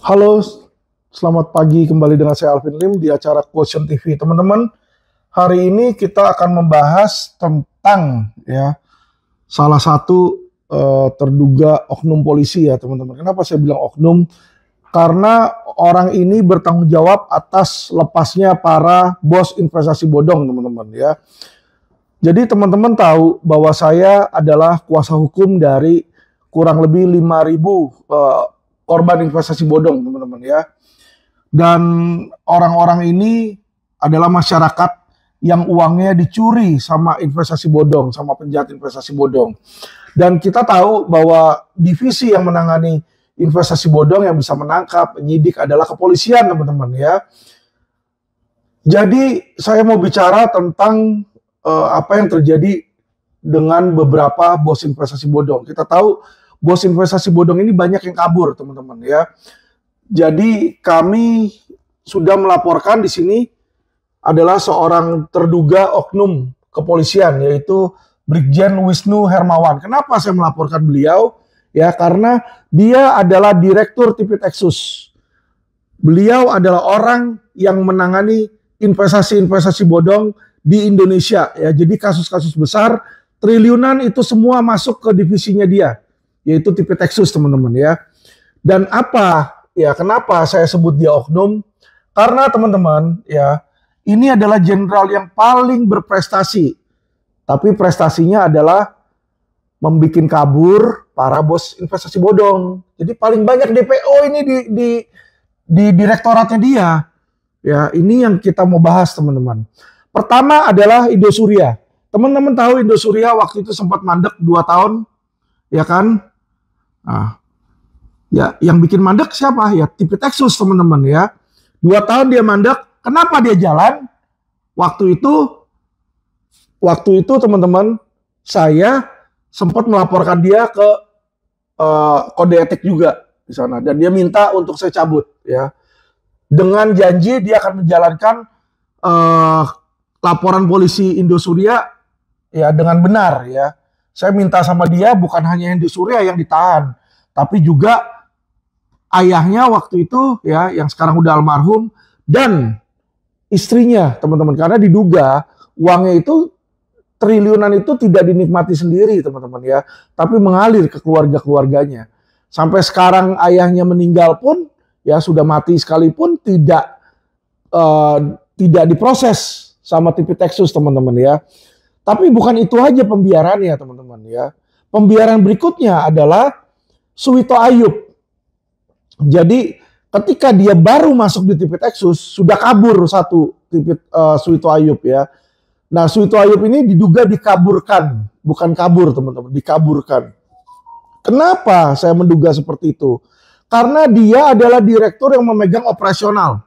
Halo, selamat pagi kembali dengan saya Alvin Lim di acara Quotient TV. Teman-teman, hari ini kita akan membahas tentang salah satu terduga oknum polisi ya teman-teman. Kenapa saya bilang oknum? Karena orang ini bertanggung jawab atas lepasnya para bos investasi bodong teman-teman ya. Jadi teman-teman tahu bahwa saya adalah kuasa hukum dari kurang lebih 5.000 korban investasi bodong teman-teman ya. Dan orang-orang ini adalah masyarakat yang uangnya dicuri sama investasi bodong, sama penjahat investasi bodong. Dan kita tahu bahwa divisi yang menangani investasi bodong yang bisa menangkap, penyidik adalah kepolisian teman-teman ya. Jadi saya mau bicara tentang apa yang terjadi dengan beberapa bos investasi bodong. Kita tahu bos investasi bodong ini banyak yang kabur teman-teman ya. Jadi kami sudah melaporkan di sini adalah seorang terduga oknum kepolisian yaitu Brigjen Wisnu Hermawan. Kenapa saya melaporkan beliau? Ya karena dia adalah Direktur Tipitexus. Beliau adalah orang yang menangani investasi-investasi bodong di Indonesia ya. Jadi kasus-kasus besar triliunan itu semua masuk ke divisinya dia, yaitu Tipitexus teman-teman ya. Dan kenapa saya sebut dia oknum? Karena teman-teman ya, ini adalah jenderal yang paling berprestasi. Tapi prestasinya adalah membikin kabur para bos investasi bodong. Jadi paling banyak DPO ini di direktoratnya dia. Ya, ini yang kita mau bahas teman-teman. Pertama adalah Indosuria. Teman-teman tahu Indosuria waktu itu sempat mandek 2 tahun, ya kan? Nah, ya yang bikin mandek siapa? Ya Tipitexus teman-teman ya. 2 tahun dia mandek. Kenapa dia jalan? Waktu itu teman-teman, saya sempat melaporkan dia ke kode etik juga di sana dan dia minta untuk saya cabut ya. Dengan janji dia akan menjalankan laporan polisi Indosuria ya dengan benar ya. Saya minta sama dia bukan hanya Indosuria yang ditahan, tapi juga ayahnya waktu itu ya yang sekarang udah almarhum dan istrinya teman-teman, karena diduga uangnya itu triliunan itu tidak dinikmati sendiri teman-teman ya, tapi mengalir ke keluarga-keluarganya. Sampai sekarang ayahnya meninggal pun ya sudah mati sekalipun tidak diproses sama Tipitexus teman-teman ya. Tapi bukan itu aja pembiarannya teman-teman ya. Pembiaran berikutnya adalah Suwito Ayub. Jadi ketika dia baru masuk di Tipitexus sudah kabur satu Suwito Ayub ya. Nah Suwito Ayub ini diduga dikaburkan, bukan kabur teman-teman, dikaburkan. Kenapa saya menduga seperti itu? Karena dia adalah direktur yang memegang operasional.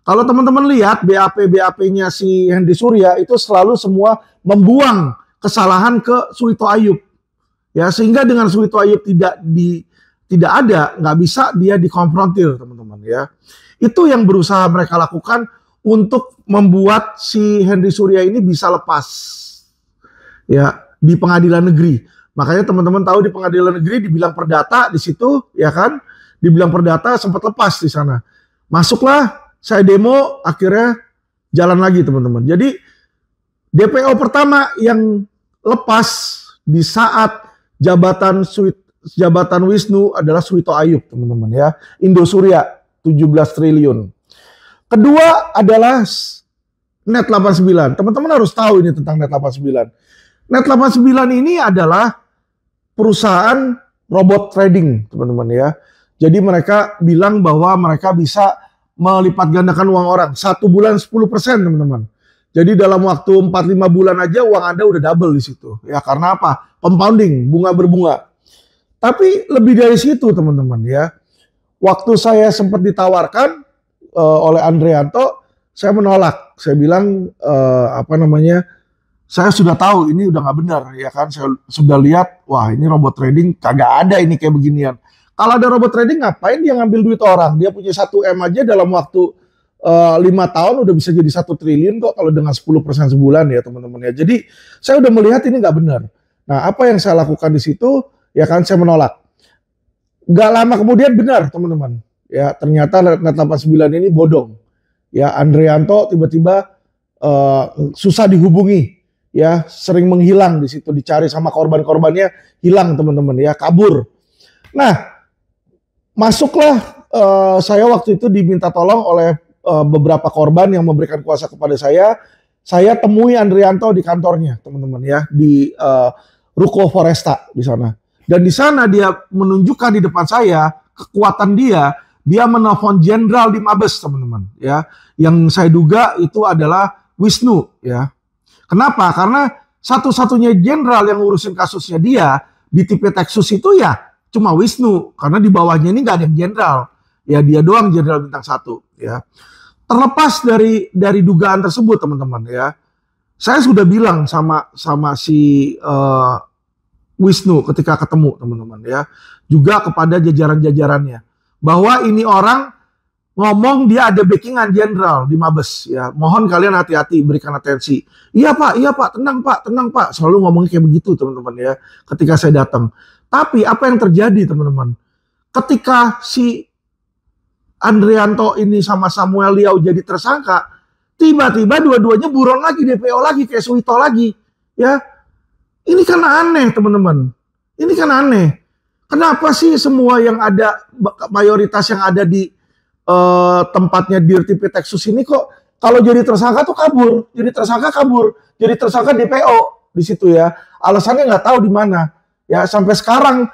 Kalau teman-teman lihat BAP-BAP-nya si Hendy Surya itu selalu semua membuang kesalahan ke Suwito Ayub. Ya, sehingga dengan Suwito Ayub tidak ada, nggak bisa dia dikonfrontir, teman-teman ya. Itu yang berusaha mereka lakukan untuk membuat si Hendy Surya ini bisa lepas. Ya, di pengadilan negeri. Makanya teman-teman tahu di pengadilan negeri dibilang perdata di situ, ya kan? Dibilang perdata sempat lepas di sana. Masuklah, saya demo, akhirnya jalan lagi teman-teman. Jadi DPO pertama yang lepas di saat jabatan Wisnu adalah Suwito Ayub teman-teman ya. Indosuria 17 triliun. Kedua adalah Net89. Teman-teman harus tahu ini tentang Net89. Net89 ini adalah perusahaan robot trading teman-teman ya. Jadi mereka bilang bahwa mereka bisa melipat gandakan uang orang 1 bulan 10% teman-teman. Jadi dalam waktu 4-5 bulan aja uang Anda udah double di situ. Ya karena apa? Compounding, bunga berbunga. Tapi lebih dari situ teman-teman ya. Waktu saya sempat ditawarkan oleh Andrianto, saya menolak. Saya bilang saya sudah tahu ini udah nggak benar ya kan. Saya sudah lihat, wah ini robot trading kagak ada ini kayak beginian. Kalau ada robot trading ngapain dia ngambil duit orang? Dia punya 1 M aja dalam waktu 5 tahun udah bisa jadi 1 triliun kok kalau dengan 10% sebulan ya teman-teman ya. Jadi saya udah melihat ini nggak benar. Nah apa yang saya lakukan di situ ya kan, saya menolak. Gak lama kemudian benar teman-teman. Ya, ternyata Net 89 ini bodong. Ya, Andrianto tiba-tiba susah dihubungi, ya, sering menghilang di situ, dicari sama korban-korbannya, hilang teman-teman, ya, kabur. Nah, masuklah saya waktu itu diminta tolong oleh beberapa korban yang memberikan kuasa kepada saya. Saya temui Andrianto di kantornya, teman-teman, ya, di Ruko Foresta di sana. Dan di sana dia menunjukkan di depan saya kekuatan dia menelpon jenderal di Mabes, teman-teman, ya. Yang saya duga itu adalah Wisnu, ya. Kenapa? Karena satu-satunya jenderal yang ngurusin kasusnya dia di TP-Texas itu ya cuma Wisnu, karena di bawahnya ini nggak ada yang jenderal. Ya dia doang jenderal bintang 1, ya. Terlepas dari dugaan tersebut, teman-teman, ya. Saya sudah bilang sama si Wisnu ketika ketemu, teman-teman, ya. Juga kepada jajaran-jajarannya bahwa ini orang ngomong dia ada backingan jenderal di Mabes, ya. Mohon kalian hati-hati, berikan atensi. Iya Pak, tenang Pak. Selalu ngomongnya kayak begitu, teman-teman, ya. Ketika saya datang. Tapi apa yang terjadi, teman-teman? Ketika si Andrianto ini sama Samuel Liau jadi tersangka, tiba-tiba dua-duanya buron lagi, DPO lagi, kayak Suwito lagi, ya. Ini kan aneh, teman-teman. Ini kan aneh. Kenapa sih semua yang ada, mayoritas yang ada di tempatnya di TP-Texas ini kok kalau jadi tersangka tuh kabur, jadi tersangka DPO di situ, ya. Alasannya nggak tahu di mana, ya. Sampai sekarang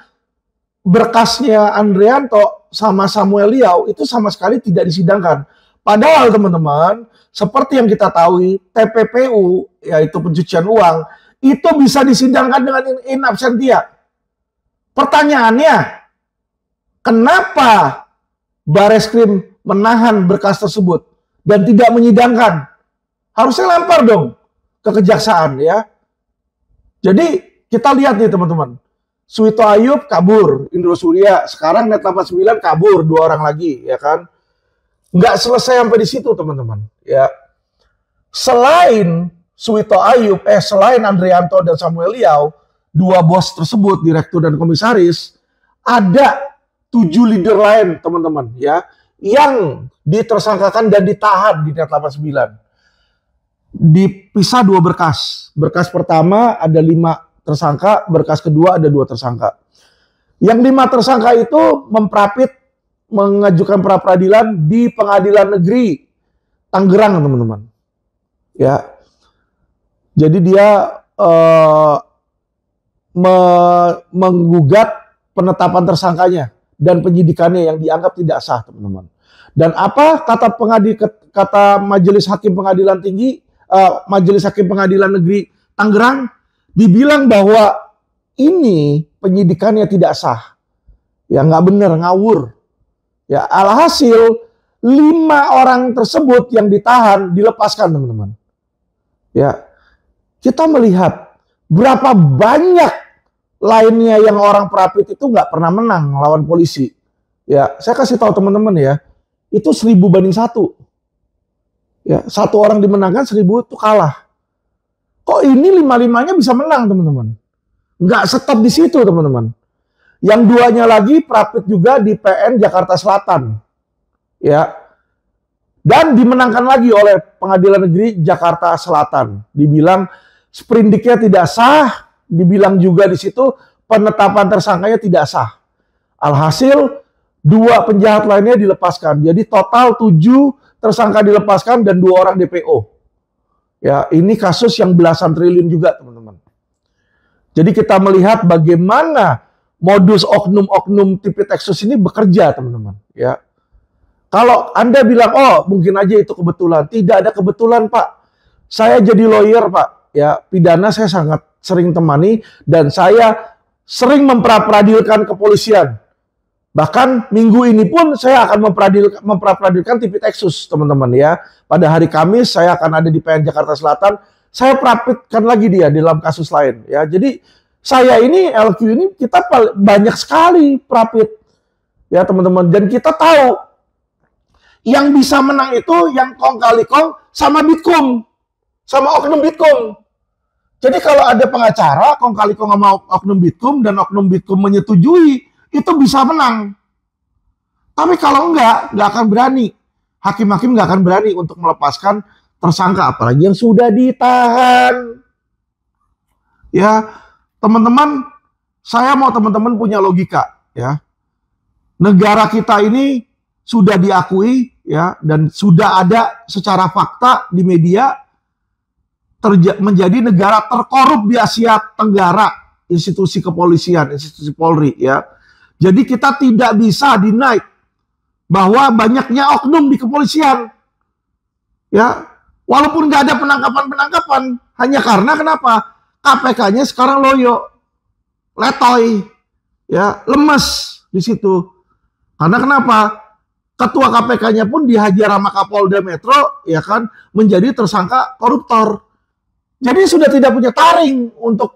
berkasnya Andrianto sama Samuel Liau itu sama sekali tidak disidangkan. Padahal, teman-teman, seperti yang kita tahu, TPPU, yaitu pencucian uang, itu bisa disidangkan dengan in absentia. Pertanyaannya, kenapa Bareskrim menahan berkas tersebut dan tidak menyidangkan? Harusnya lempar dong ke kejaksaan, ya. Jadi kita lihat nih, teman-teman. Suwito Ayub kabur, Indro Surya, sekarang Net 89 kabur, 2 orang lagi, ya kan. Nggak selesai sampai di situ, teman-teman, ya. Selain Suwito Ayub, selain Andrianto dan Samuel Liau, 2 bos tersebut, direktur dan komisaris, ada 7 leader lain, teman-teman, ya, yang ditersangkakan dan ditahan di Net 89. Dipisah 2 berkas. Berkas pertama ada 5 tersangka, berkas kedua ada 2 tersangka. Yang 5 tersangka itu mengajukan pra peradilan di Pengadilan Negeri Tangerang, teman-teman, ya. Jadi dia menggugat penetapan tersangkanya dan penyidikannya yang dianggap tidak sah, teman-teman. Dan apa kata Majelis Hakim Pengadilan Tinggi, Majelis Hakim Pengadilan Negeri Tangerang, dibilang bahwa ini penyidikannya tidak sah, ya, nggak benar, ngawur, ya. Alhasil 5 orang tersebut yang ditahan dilepaskan, teman-teman, ya. Kita melihat berapa banyak lainnya yang orang Prapit itu nggak pernah menang lawan polisi. Ya, saya kasih tahu teman-teman, ya, itu 1000 banding 1. Ya, 1 orang dimenangkan, 1000 itu kalah. Kok ini 5-5-nya bisa menang, teman-teman? Nggak stop di situ, teman-teman. Yang 2-nya lagi Prapit juga di PN Jakarta Selatan, ya. Dan dimenangkan lagi oleh Pengadilan Negeri Jakarta Selatan. Dibilang sprindiknya tidak sah, dibilang juga di situ penetapan tersangkanya tidak sah. Alhasil 2 penjahat lainnya dilepaskan. Jadi total 7 tersangka dilepaskan dan 2 orang DPO. Ya, ini kasus yang belasan triliun juga, teman-teman. Jadi kita melihat bagaimana modus oknum-oknum TP-Texas ini bekerja, teman-teman, ya. Kalau Anda bilang, oh mungkin aja itu kebetulan. Tidak ada kebetulan, Pak. Saya jadi lawyer, Pak. Ya, pidana saya sangat sering temani dan saya sering memperadilan kepolisian. Bahkan minggu ini pun saya akan memperadilan TP-Texas, teman-teman, ya. Pada hari Kamis saya akan ada di PN Jakarta Selatan. Saya perapitkan lagi dia di dalam kasus lain, ya. Jadi saya ini LQ ini kita banyak sekali perapit, ya, teman-teman. Dan kita tahu yang bisa menang itu yang kong kali kong sama Bitkom, sama oknum Bitkom. Jadi kalau ada pengacara, kong kali kong sama oknum Bitkom dan oknum Bitkom menyetujui, itu bisa menang. Tapi kalau nggak akan berani. Hakim-hakim nggak akan berani untuk melepaskan tersangka, apalagi yang sudah ditahan. Ya, teman-teman, saya mau teman-teman punya logika, ya. Negara kita ini sudah diakui, ya, dan sudah ada secara fakta di media menjadi negara terkorup di Asia Tenggara, institusi kepolisian, institusi Polri, ya. Jadi kita tidak bisa deny bahwa banyaknya oknum di kepolisian, ya, walaupun nggak ada penangkapan-penangkapan, hanya karena kenapa? KPK-nya sekarang loyo, letoy, ya, lemes di situ. Karena kenapa? Ketua KPK-nya pun dihajar sama Kapolda Metro, ya kan, menjadi tersangka koruptor. Jadi sudah tidak punya taring untuk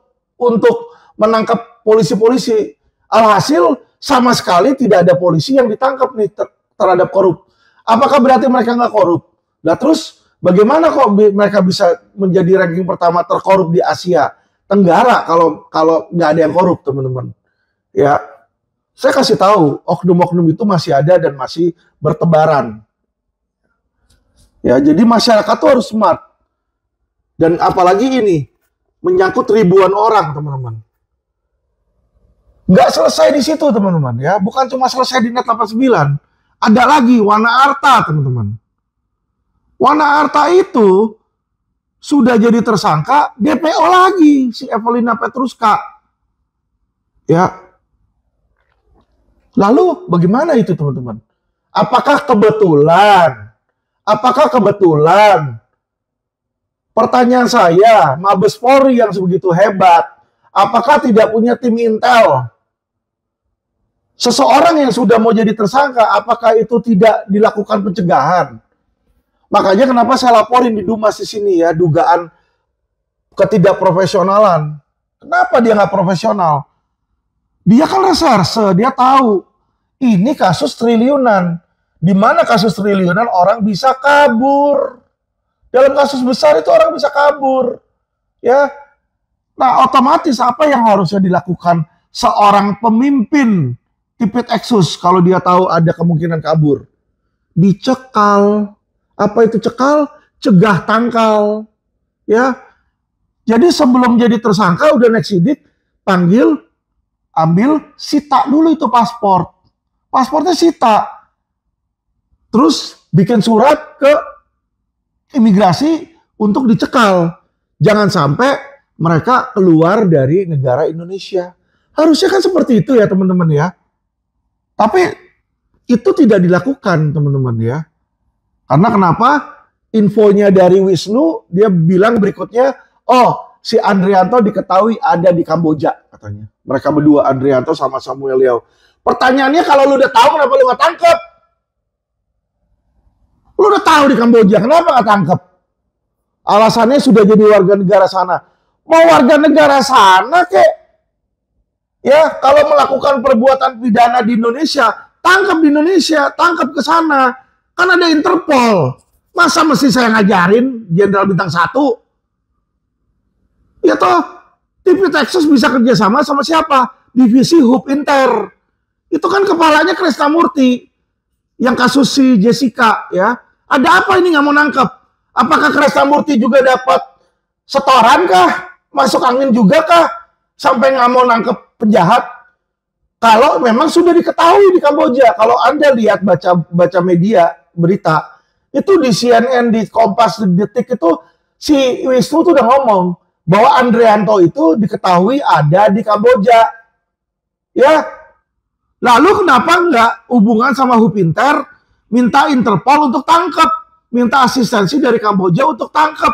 menangkap polisi-polisi. Alhasil sama sekali tidak ada polisi yang ditangkap nih terhadap korup. Apakah berarti mereka nggak korup? Nah terus bagaimana kok mereka bisa menjadi ranking pertama terkorup di Asia Tenggara kalau nggak ada yang korup, teman-teman? Ya, saya kasih tahu, oknum-oknum itu masih ada dan masih bertebaran. Ya, jadi masyarakat tuh harus smart. Dan apalagi ini menyangkut ribuan orang, teman-teman. Nggak selesai di situ, teman-teman, ya. Bukan cuma selesai di Net 89. Ada lagi Wana Arta, teman-teman. Wana Arta itu sudah jadi tersangka DPO lagi si Evelina Petruska. Ya. Lalu bagaimana itu, teman-teman? Apakah kebetulan? Pertanyaan saya, Mabes Polri yang sebegitu hebat, apakah tidak punya tim intel? Seseorang yang sudah mau jadi tersangka, apakah itu tidak dilakukan pencegahan? Makanya kenapa saya laporin di Dumas di sini, ya, dugaan ketidakprofesionalan. Kenapa dia nggak profesional? Dia kan reserse, dia tahu ini kasus triliunan. Di mana kasus triliunan orang bisa kabur. Dalam kasus besar itu orang bisa kabur. Ya. Nah, otomatis apa yang harusnya dilakukan seorang pemimpin Tipit Exus kalau dia tahu ada kemungkinan kabur? Dicekal. Apa itu cekal? Cegah tangkal. Ya. Jadi sebelum jadi tersangka udah naik sidik, panggil, ambil, sita dulu itu paspor. Paspornya sita. Terus bikin surat ke imigrasi untuk dicekal. Jangan sampai mereka keluar dari negara Indonesia. Harusnya kan seperti itu ya, teman-teman, ya. Tapi itu tidak dilakukan, teman-teman, ya. Karena kenapa? Infonya dari Wisnu, dia bilang berikutnya, oh, si Andrianto diketahui ada di Kamboja, katanya. Mereka berdua, Andrianto sama Samuel Liao. Pertanyaannya, kalau lu udah tahu, kenapa lu nggak tangkap? Lu udah tahu di Kamboja, kenapa nggak tangkap? Alasannya sudah jadi warga negara sana. Mau warga negara sana, kek? Ya, kalau melakukan perbuatan pidana di Indonesia, tangkap di Indonesia, tangkap ke sana. Kan ada Interpol. Masa mesti saya ngajarin Jenderal Bintang 1? Ya toh, TV Texas bisa kerjasama sama siapa? Divisi Hub Inter. Itu kan kepalanya Krisnamurti. Yang kasus si Jessica, ya. Ada apa ini nggak mau nangkep? Apakah Krisnamurti juga dapat setoran kah? Masuk angin juga kah? Sampai nggak mau nangkep penjahat? Kalau memang sudah diketahui di Kamboja, kalau Anda lihat baca media berita itu di CNN, di Kompas, di Detik itu si Wisnu tuh udah ngomong bahwa Andrianto itu diketahui ada di Kamboja. Ya, lalu kenapa nggak hubungan sama Hupinter, minta Interpol untuk tangkap, minta asistensi dari Kamboja untuk tangkap?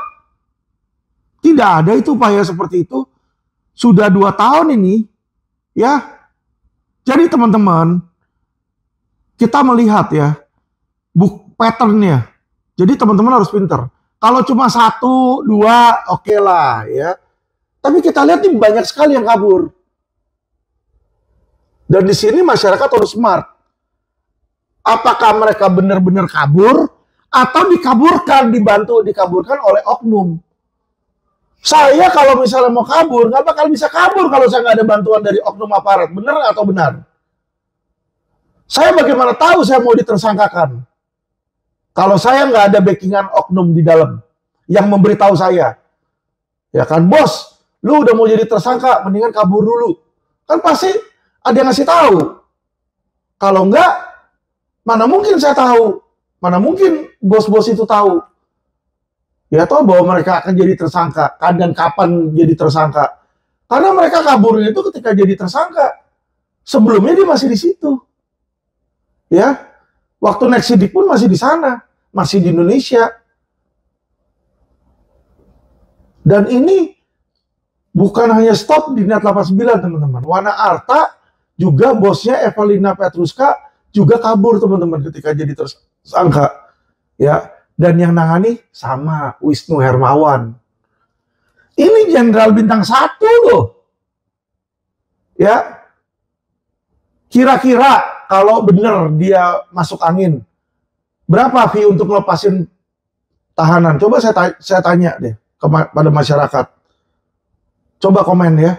Tidak ada itu upaya seperti itu. Sudah 2 tahun ini, ya. Jadi teman-teman, kita melihat ya, patternnya. Jadi teman-teman harus pinter. Kalau cuma 1, 2, oke lah, ya. Tapi kita lihat nih banyak sekali yang kabur. Dan di sini masyarakat harus smart. Apakah mereka benar-benar kabur atau dibantu dikaburkan oleh oknum? Saya kalau misalnya mau kabur, nggak bakal bisa kabur kalau saya nggak ada bantuan dari oknum aparat. Benar atau benar? Saya bagaimana tahu saya mau ditersangkakan? Kalau saya nggak ada backingan oknum di dalam yang memberitahu saya. Ya kan, bos, lu udah mau jadi tersangka, mendingan kabur dulu. Kan pasti ada yang ngasih tahu. Kalau enggak, mana mungkin saya tahu? Mana mungkin bos-bos itu tahu? Ya tahu bahwa mereka akan jadi tersangka, dan kapan jadi tersangka. Karena mereka kabur itu ketika jadi tersangka. Sebelumnya dia masih di situ. Ya, waktu naik sidik pun masih di sana, masih di Indonesia. Dan ini bukan hanya stop di Net 89, teman-teman. Wana Arta juga bosnya Evelina Petruska juga kabur, teman-teman, ketika jadi tersangka. Ya, dan yang nangani sama Wisnu Hermawan. Ini Jenderal Bintang 1 loh. Ya. Kira-kira kalau benar dia masuk angin, berapa fee untuk ngelepasin tahanan? Coba saya tanya deh pada masyarakat. Coba komen ya.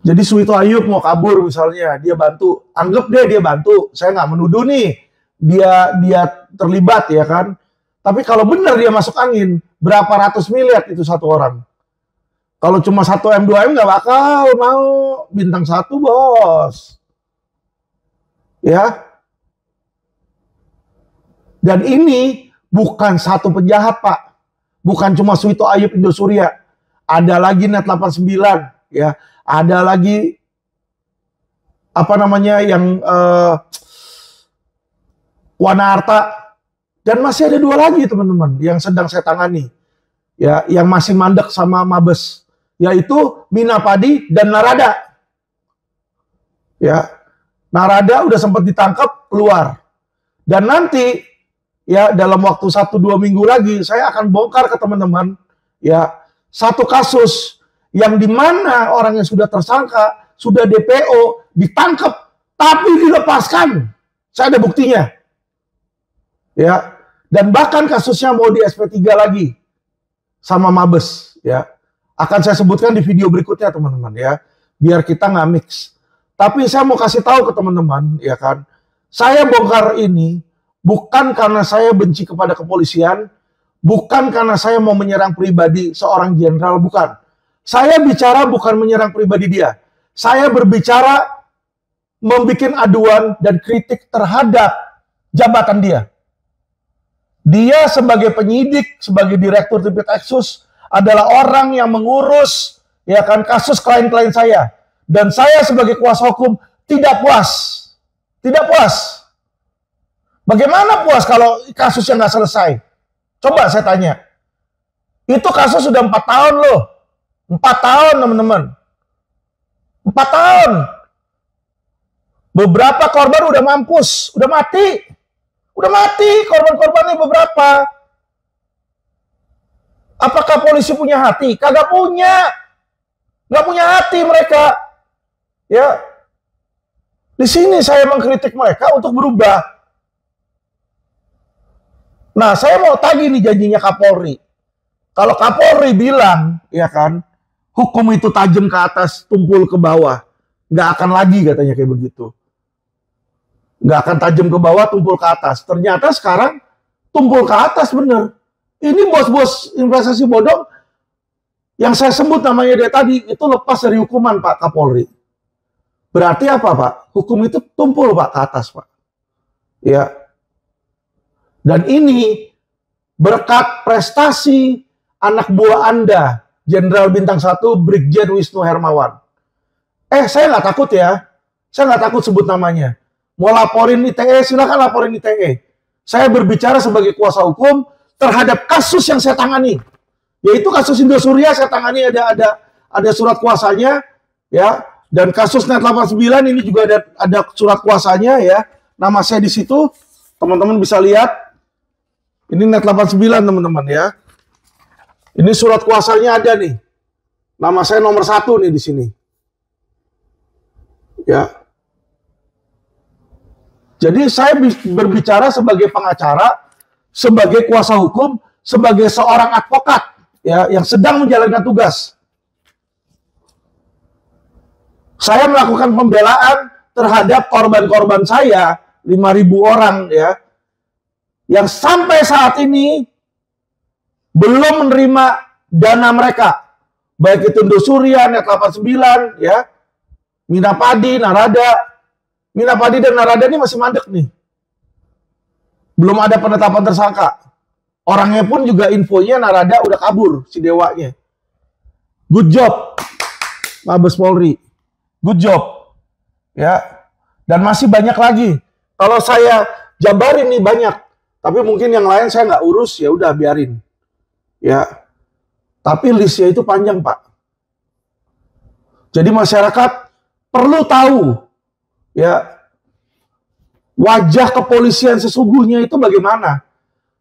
Jadi Suwito Ayub mau kabur misalnya, dia bantu, anggap deh dia bantu. Saya nggak menuduh nih dia terlibat ya kan. Tapi kalau benar dia masuk angin, berapa ratus miliar itu satu orang? Kalau cuma 1M 2M nggak bakal mau Bintang 1 bos. Ya. Dan ini bukan satu penjahat, Pak. Bukan cuma Suwito Ayub Indosuria. Ada lagi Net 89, ya. Ada lagi apa namanya yang Wana Arta, dan masih ada 2 lagi teman-teman yang sedang saya tangani. Ya, yang masih mandek sama Mabes, yaitu Mina Padi dan Narada. Ya. Narada udah sempat ditangkap keluar. Dan nanti ya dalam waktu 1-2 minggu lagi saya akan bongkar ke teman-teman ya satu kasus yang dimana orang yang sudah tersangka, sudah DPO, ditangkap tapi dilepaskan. Saya ada buktinya. Ya. Dan bahkan kasusnya mau di SP3 lagi sama Mabes ya. Akan saya sebutkan di video berikutnya teman-teman ya. Biar kita nggak mix. Tapi saya mau kasih tahu ke teman-teman ya kan. Saya bongkar ini bukan karena saya benci kepada kepolisian, bukan karena saya mau menyerang pribadi seorang jenderal, bukan. Saya bicara bukan menyerang pribadi dia. Saya berbicara membuat aduan dan kritik terhadap jabatan dia. Dia sebagai penyidik, sebagai direktur Tripitexus adalah orang yang mengurus ya kan kasus klien-klien saya. Dan saya sebagai kuasa hukum tidak puas. Tidak puas. Bagaimana puas kalau kasusnya nggak selesai? Coba saya tanya. Itu kasus sudah 4 tahun loh. 4 tahun teman-teman. 4 tahun. Beberapa korban udah mampus. Udah mati. Udah mati korban-korbannya beberapa. Apakah polisi punya hati? Kagak punya. Nggak punya hati mereka. Ya. Di sini saya mengkritik mereka untuk berubah. Nah, saya mau tagih nih janjinya Kapolri. Kalau Kapolri bilang, ya kan, hukum itu tajam ke atas, tumpul ke bawah. Nggak akan lagi katanya kayak begitu. Nggak akan tajam ke bawah, tumpul ke atas. Ternyata sekarang tumpul ke atas bener. Ini bos-bos investasi bodong yang saya sebut namanya dia tadi, itu lepas dari hukuman Pak Kapolri. Berarti apa Pak? Hukum itu tumpul Pak ke atas Pak. Ya. Dan ini berkat prestasi anak buah Anda, Jenderal Bintang 1 Brigjen Wisnu Hermawan. Saya nggak takut ya. Saya nggak takut sebut namanya. Mau laporin ITE, silakan laporin ITE. Saya berbicara sebagai kuasa hukum terhadap kasus yang saya tangani. Yaitu kasus Indosuria saya tangani, ada surat kuasanya ya. Dan kasus Net 89 ini juga ada surat kuasanya ya. Nama saya di situ. Teman-teman bisa lihat. Ini Net 89 teman-teman ya. Ini surat kuasanya ada nih. Nama saya nomor 1 nih di sini. Ya. Jadi saya berbicara sebagai pengacara, sebagai kuasa hukum, sebagai seorang advokat ya yang sedang menjalankan tugas. Saya melakukan pembelaan terhadap korban-korban saya 5.000 orang ya, yang sampai saat ini belum menerima dana mereka, baik itu Indosuria, Net 89 ya, Minapadi, Narada. Minapadi dan Narada ini masih mandek nih, belum ada penetapan tersangka. Orangnya pun juga infonya Narada udah kabur si dewanya. Good job Mabes Polri, good job ya. Dan masih banyak lagi. Kalau saya jabarin nih banyak, tapi mungkin yang lain saya nggak urus, ya udah biarin ya. Tapi listnya itu panjang, Pak. Jadi masyarakat perlu tahu ya, wajah kepolisian sesungguhnya itu bagaimana.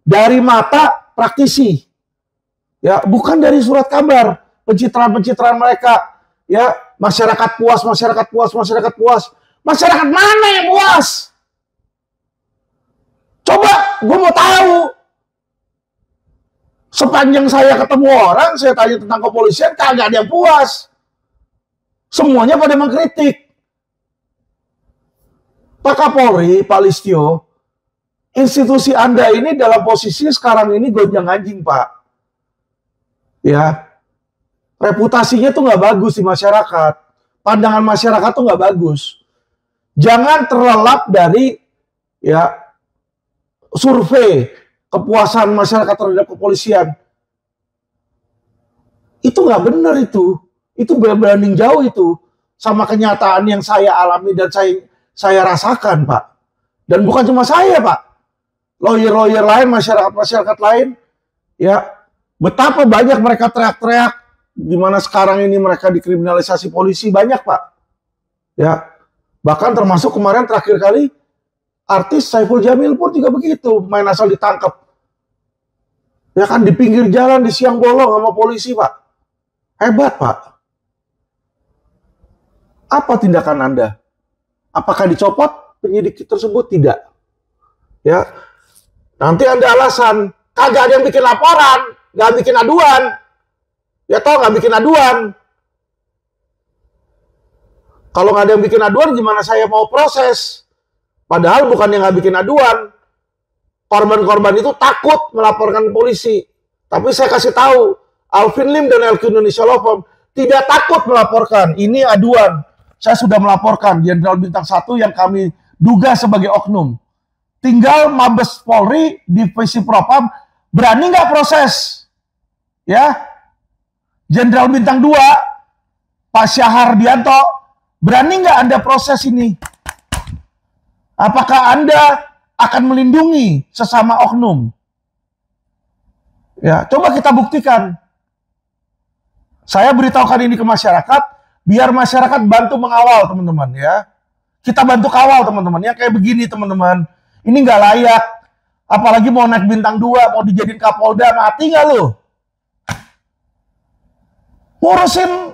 Dari mata praktisi ya, bukan dari surat kabar, pencitraan-pencitraan mereka ya. Masyarakat puas, masyarakat puas, masyarakat puas. Masyarakat mana yang puas? Coba gue mau tahu. Sepanjang saya ketemu orang, saya tanya tentang kepolisian, kagak ada yang puas. Semuanya pada mengkritik. Pak Kapolri, Pak Listio, institusi Anda ini dalam posisi sekarang ini gonjang-ganjing, Pak. Ya, reputasinya tuh nggak bagus di masyarakat. Pandangan masyarakat tuh nggak bagus. Jangan terlelap dari ya survei kepuasan masyarakat terhadap kepolisian. Itu nggak benar itu. Itu berbanding jauh itu sama kenyataan yang saya alami dan saya rasakan, Pak. Dan bukan cuma saya, Pak. Lawyer-lawyer lain, masyarakat-masyarakat lain, ya, betapa banyak mereka teriak-teriak di mana sekarang ini mereka dikriminalisasi polisi, banyak, Pak. Ya, bahkan termasuk kemarin terakhir kali artis Saiful Jamil pun juga begitu, main asal ditangkap. Ya kan, di pinggir jalan di siang bolong sama polisi, Pak. Hebat, Pak. Apa tindakan Anda? Apakah dicopot penyidik tersebut? Tidak. Ya, nanti Anda alasan, kagak ada yang bikin laporan, nggak bikin aduan. Ya toh nggak bikin aduan. Kalau nggak ada yang bikin aduan, gimana saya mau proses? Padahal bukan yang nggak bikin aduan. Korban-korban itu takut melaporkan polisi. Tapi saya kasih tahu, Alvin Lim dan LQ Indonesia Law Firm tidak takut melaporkan. Ini aduan. Saya sudah melaporkan Jenderal Bintang 1 yang kami duga sebagai oknum. Tinggal Mabes Polri, Divisi Propam, berani nggak proses? Ya, Jenderal Bintang 2, Pak Syahardianto, berani nggak Anda proses ini? Apakah Anda akan melindungi sesama oknum? Ya, coba kita buktikan. Saya beritahukan ini ke masyarakat, biar masyarakat bantu mengawal, teman-teman ya. Kita bantu kawal, teman-teman. Ya kayak begini, teman-teman. Ini nggak layak. Apalagi mau naik bintang 2, mau dijadiin Kapolda, mati nggak lu? Ngurusin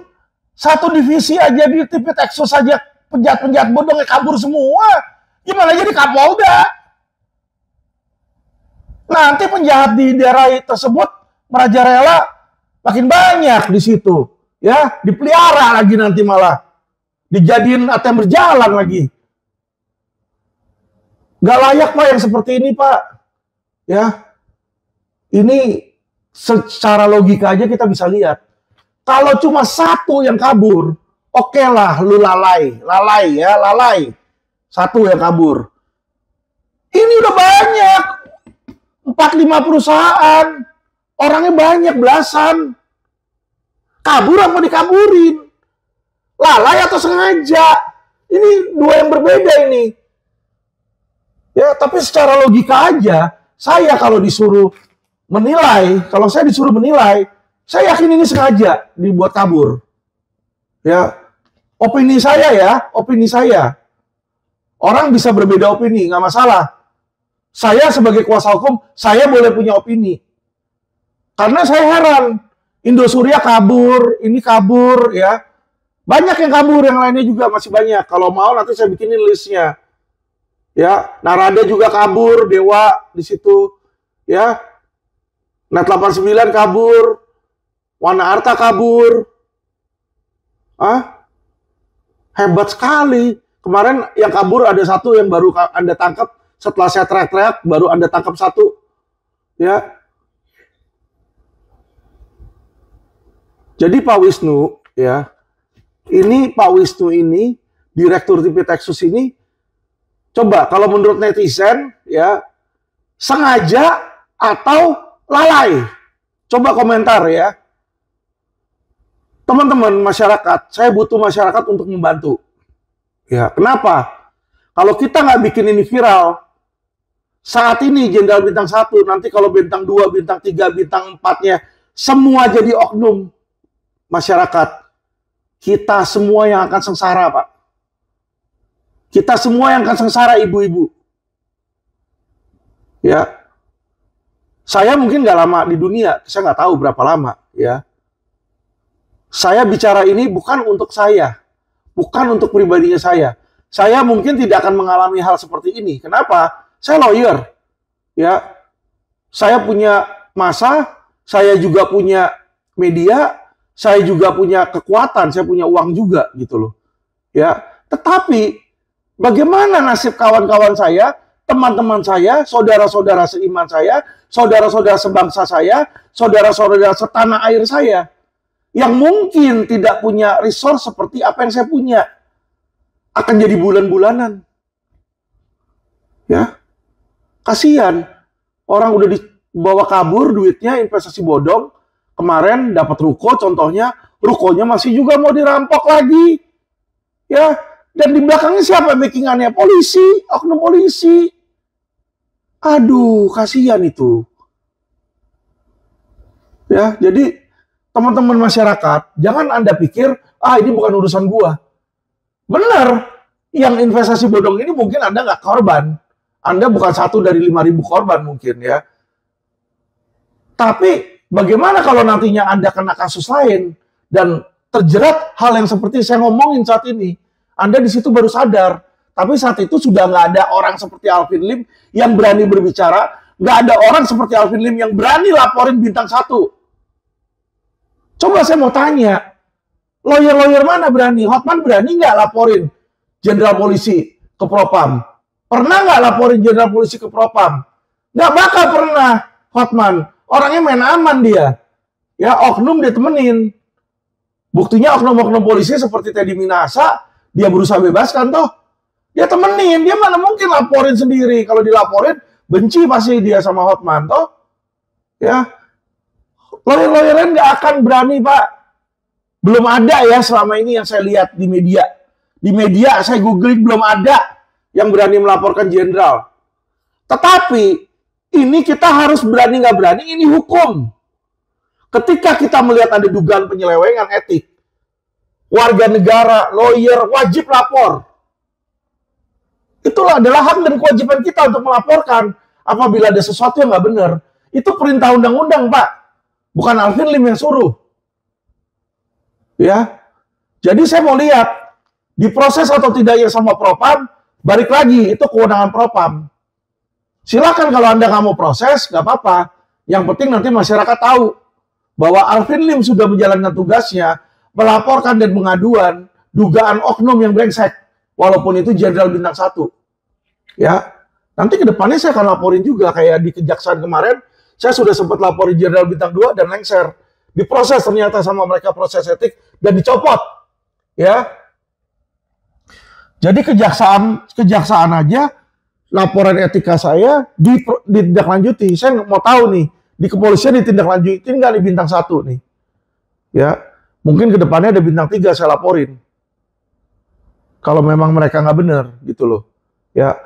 satu divisi aja di TV Texas aja, penjahat-penjahat bodongnya kabur semua. Gimana jadi Kapolda? Nanti penjahat di daerah tersebut merajalela makin banyak di situ. Ya, dipelihara lagi nanti malah. Dijadiin ATM berjalan lagi. Nggak layak, Pak, yang seperti ini, Pak. Ya, ini secara logika aja kita bisa lihat. Kalau cuma satu yang kabur, oke lah, lu lalai ya, lalai. Satu yang kabur. Ini udah banyak. 4-5 perusahaan. Orangnya banyak, belasan. Kabur apa dikaburin? Lalai atau sengaja? Ini dua yang berbeda ini. Ya, tapi secara logika aja, saya kalau disuruh menilai, saya yakin ini sengaja dibuat kabur. Ya, opini saya ya, opini saya. Orang bisa berbeda opini, nggak masalah. Saya sebagai kuasa hukum, saya boleh punya opini. Karena saya heran, Indosuria kabur, ini kabur, ya. Banyak yang kabur, yang lainnya juga masih banyak. Kalau mau nanti saya bikinin listnya. Ya, Narada juga kabur, Dewa di situ. Ya, Net 89 kabur, Wana Arta kabur. Hebat sekali. Kemarin yang kabur ada satu yang baru Anda tangkap, setelah saya teriak-teriak baru Anda tangkap satu. Ya. Jadi Pak Wisnu, ya, ini Pak Wisnu ini, Direktur TP-Texus ini, coba kalau menurut netizen, ya, sengaja atau lalai? Coba komentar ya. Teman-teman masyarakat, saya butuh masyarakat untuk membantu. Ya, kenapa? Kalau kita nggak bikin ini viral, saat ini Jenderal Bintang 1, nanti kalau Bintang 2, Bintang 3, Bintang 4-nya, semua jadi oknum masyarakat. Kita semua yang akan sengsara, Pak. Kita semua yang akan sengsara, ibu-ibu. Ya, saya mungkin nggak lama di dunia, saya nggak tahu berapa lama. Ya, saya bicara ini bukan untuk saya, bukan untuk pribadinya saya. Saya mungkin tidak akan mengalami hal seperti ini. Kenapa? Saya lawyer. Ya, saya punya masa, saya juga punya media, saya juga punya kekuatan, saya punya uang juga gitu loh. Ya, tetapi bagaimana nasib kawan-kawan saya, teman-teman saya, saudara-saudara seiman saya, saudara-saudara sebangsa saya, saudara-saudara setanah air saya, yang mungkin tidak punya resource seperti apa yang saya punya, akan jadi bulan-bulanan. Ya, kasihan. Orang udah dibawa kabur duitnya, investasi bodong. Kemarin dapat ruko, contohnya, rukonya masih juga mau dirampok lagi. Ya, dan di belakangnya siapa backingannya? Polisi, oknum polisi. Aduh, kasihan itu. Ya, jadi teman-teman masyarakat, jangan Anda pikir, ini bukan urusan gua. Benar, yang investasi bodong ini mungkin Anda nggak korban. Anda bukan satu dari 5.000 korban mungkin ya. Tapi bagaimana kalau nantinya Anda kena kasus lain dan terjerat hal yang seperti saya ngomongin saat ini? Anda di situ baru sadar. Tapi saat itu sudah nggak ada orang seperti Alvin Lim yang berani berbicara. Nggak ada orang seperti Alvin Lim yang berani laporin Bintang 1. Coba saya mau tanya, lawyer-lawyer mana berani? Hotman berani nggak laporin jenderal polisi ke Propam? Pernah nggak laporin jenderal polisi ke Propam? Nggak bakal pernah, Hotman. Orangnya main aman dia. Ya, oknum dia temenin. Buktinya oknum-oknum polisi seperti Teddy Minasa, dia berusaha bebaskan toh. Dia temenin, dia mana mungkin laporin sendiri. Kalau dilaporin, benci pasti dia sama Hotman toh. Ya, lawyer-lawyeran nggak akan berani, Pak. Belum ada ya selama ini yang saya lihat di media. Di media saya googling belum ada yang berani melaporkan jenderal. Tetapi ini kita harus berani nggak berani, ini hukum. Ketika kita melihat ada dugaan penyelewengan etik, warga negara, lawyer, wajib lapor. Itulah adalah hak dan kewajiban kita untuk melaporkan apabila ada sesuatu yang nggak benar. Itu perintah undang-undang, Pak. Bukan Alvin Lim yang suruh. Ya, jadi saya mau lihat diproses atau tidaknya sama Propam, balik lagi, itu kewenangan Propam. Silakan kalau Anda nggak mau proses, nggak apa-apa. Yang penting nanti masyarakat tahu bahwa Alvin Lim sudah menjalankan tugasnya, melaporkan dan pengaduan dugaan oknum yang brengsek, walaupun itu Jenderal Bintang 1. Ya, nanti ke depannya saya akan laporin juga, kayak di Kejaksaan kemarin, saya sudah sempat laporin Jenderal Bintang 2 dan lengser. Diproses ternyata sama mereka proses etik dan dicopot. Ya. Jadi kejaksaan aja laporan etika saya ditindaklanjuti. Saya mau tahu nih, di kepolisian ditindaklanjuti nggak di Bintang 1 nih. Ya, mungkin ke depannya ada Bintang 3 saya laporin. Kalau memang mereka nggak benar gitu loh. Ya,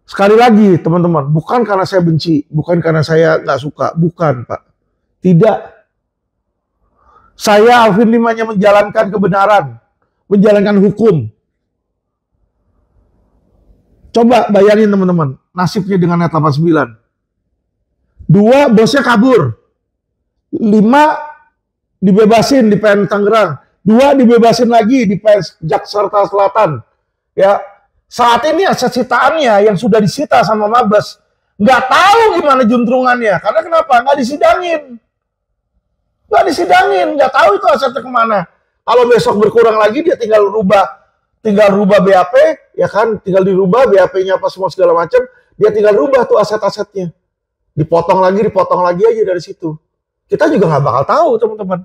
sekali lagi teman-teman, bukan karena saya benci, bukan karena saya nggak suka, bukan Pak. Tidak. Saya Alvin Lim hanya menjalankan kebenaran, menjalankan hukum. Coba bayangin teman-teman, nasibnya dengan net 89. 2, bosnya kabur. 5, dibebasin di PN Tangerang. 2, dibebasin lagi di PN Jakarta Selatan. Ya, saat ini aset sitaannya yang sudah disita sama Mabes, nggak tahu gimana juntrungannya. Karena kenapa? Nggak disidangin. Nggak disidangin, nggak tahu itu asetnya kemana. Kalau besok berkurang lagi, dia tinggal rubah tinggal rubah BAP, ya kan, tinggal dirubah BAP-nya apa semua segala macam, dia tinggal rubah tuh aset-asetnya. Dipotong lagi aja dari situ. Kita juga nggak bakal tahu, teman-teman.